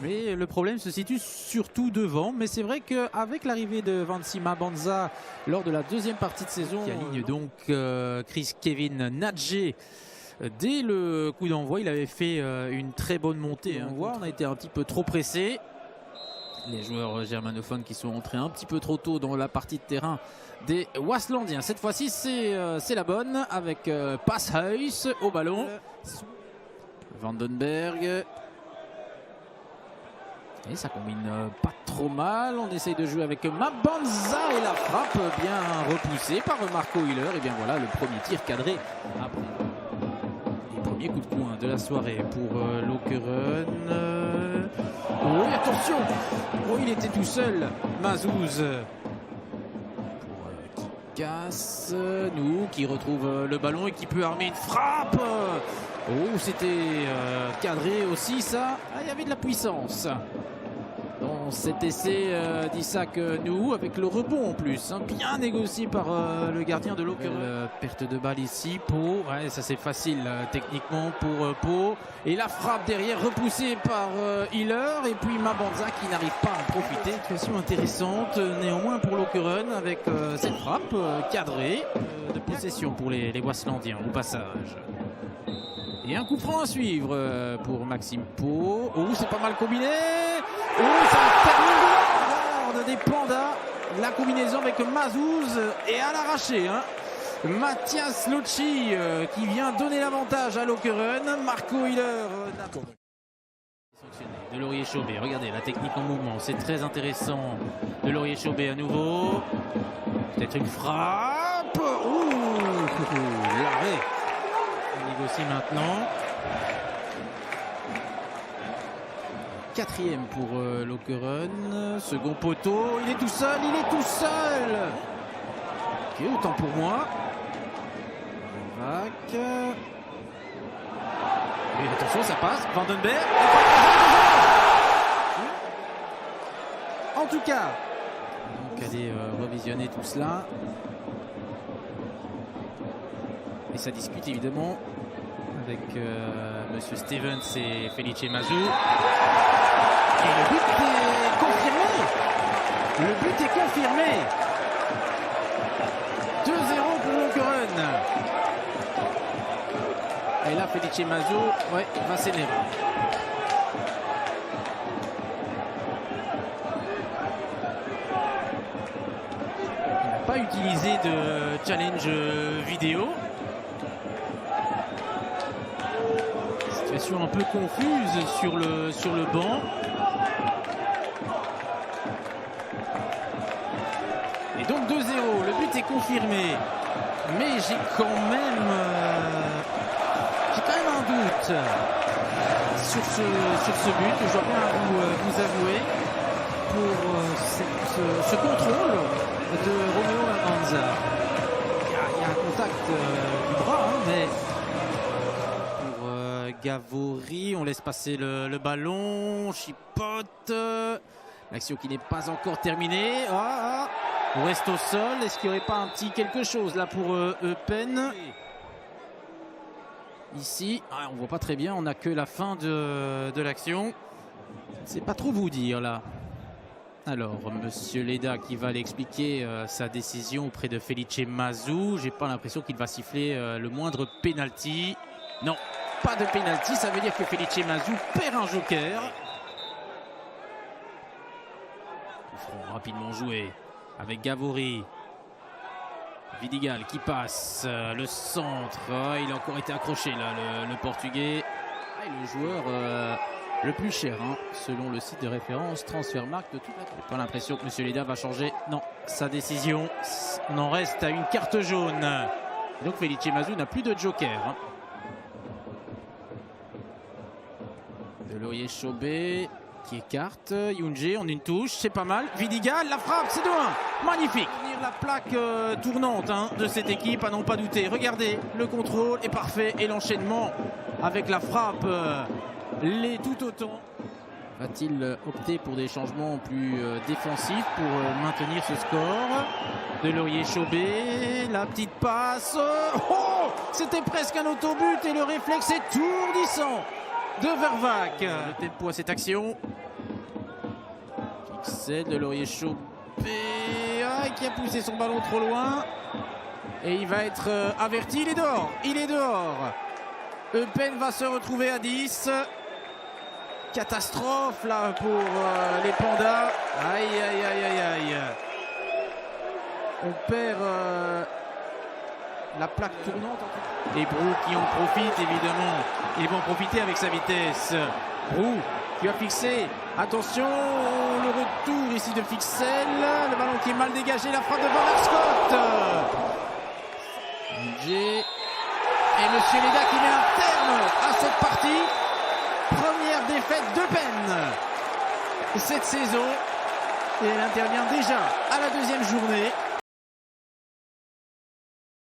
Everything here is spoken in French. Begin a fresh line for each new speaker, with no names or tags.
Mais le problème se situe surtout devant. Mais c'est vrai qu'avec l'arrivée de Vancy Mabandza lors de la deuxième partie de saison, qui aligne donc Chris Kevin Nadje. Dès le coup d'envoi, il avait fait une très bonne montée. On a été un petit peu trop pressé. Les joueurs germanophones qui sont entrés un petit peu trop tôt dans la partie de terrain des Waaslandiens. Cette fois-ci, c'est la bonne avec Passhuis au ballon. Vandenberg. Et ça combine pas trop mal. On essaye de jouer avec Mabandza et la frappe bien repoussée par Marco Hiller. Et bien voilà le premier tir cadré après. Premier coup de poing de la soirée pour Lokeren. Oh, attention! Oh, il était tout seul, Mazouz. Qui casse. Nous, qui retrouve le ballon et qui peut armer une frappe. Oh, c'était cadré aussi, ça. Ah, il y avait de la puissance. Dans cet essai d'Isaac Nou, avec le rebond en plus, hein, bien négocié par le gardien de Lokeren. Perte de balle ici, Pau, ouais, ça c'est facile techniquement pour Pau. Et la frappe derrière repoussée par Hiller, et puis Mabandza qui n'arrive pas à en profiter. Situation intéressante néanmoins pour Lokeren avec cette frappe cadrée de possession pour les Waaslandiens au passage. Et un coup franc à suivre pour Maxime Pau. Oh, c'est pas mal combiné. Oh, ça termine de la des Pandas. La combinaison avec Mazouz et à l'arraché. Hein. Mathias Locci qui vient donner l'avantage à Lokeren. Marco Hiller. De Laurier-Chaubet. Regardez la technique en mouvement. C'est très intéressant. De Laurier-Chaubet à nouveau. Peut-être une frappe. Ouh, l'arrêt. Négocie maintenant. Quatrième pour Lokeren. Second poteau. Il est tout seul. Ok, autant pour moi. Vac. Et attention, ça passe. Vandenberg. En tout cas, donc allez revisionner tout cela. Et ça discute évidemment avec Monsieur Stevens et Felice Mazou. Et le but est confirmé. Le but est confirmé. 2-0 pour Lokeren. Et là, Felice Mazou va s'énerver. Il n'a pas utilisé de challenge vidéo. Situation un peu confuse sur le banc. Et donc 2-0, le but est confirmé. Mais j'ai quand même un doute sur ce but. Je dois bien vous avouer pour ce contrôle de Romeo Mabandza. Il y a un contact du bras, hein, mais Gavori, on laisse passer le ballon, chipote, l'action qui n'est pas encore terminée. On reste au sol, est-ce qu'il n'y aurait pas un petit quelque chose là pour Eupen? Ici, on voit pas très bien, on n'a que la fin de l'action. C'est pas trop vous dire là. Alors, Monsieur Leda qui va l'expliquer sa décision auprès de Felice Mazou. J'ai pas l'impression qu'il va siffler le moindre penalty. Non. Pas de pénalty, ça veut dire que Felice Mazou perd un joker. Rapidement joué avec Gavori. Vidigal qui passe le centre. Il a encore été accroché là, le Portugais. Et le joueur le plus cher, hein, selon le site de référence Transfermarkt de toute la troupe. Pas l'impression que M. Leda va changer. Non, sa décision. On en reste à une carte jaune. Et donc Felice Mazou n'a plus de joker. Hein. De Laurier-Chaubet qui écarte. Younge en une touche, c'est pas mal. Vidigal, la frappe, c'est 2-1. Magnifique. La plaque tournante de cette équipe, à n'en pas douter. Regardez, le contrôle est parfait et l'enchaînement avec la frappe l'est tout autant. Va-t-il opter pour des changements plus défensifs pour maintenir ce score? De Laurier-Chaubet, la petite passe. Oh, c'était presque un autobut et le réflexe étourdissant de Vervac. Le tempo à cette action. C'est de Laurier chopé, qui a poussé son ballon trop loin. Et il va être averti, il est dehors. Il est dehors. Eupen va se retrouver à 10. Catastrophe là pour les Pandas. Aïe, aïe, aïe, aïe, aïe. On perd la plaque tournante. Et Brou qui en profite évidemment. Il va en profiter avec sa vitesse. Brou qui va fixer. Attention, le retour ici de Fixel. Le ballon qui est mal dégagé. La frappe de Van der Scott. Et Monsieur Léda qui met un terme à cette partie. Première défaite d'Eupen cette saison. Et elle intervient déjà à la deuxième journée.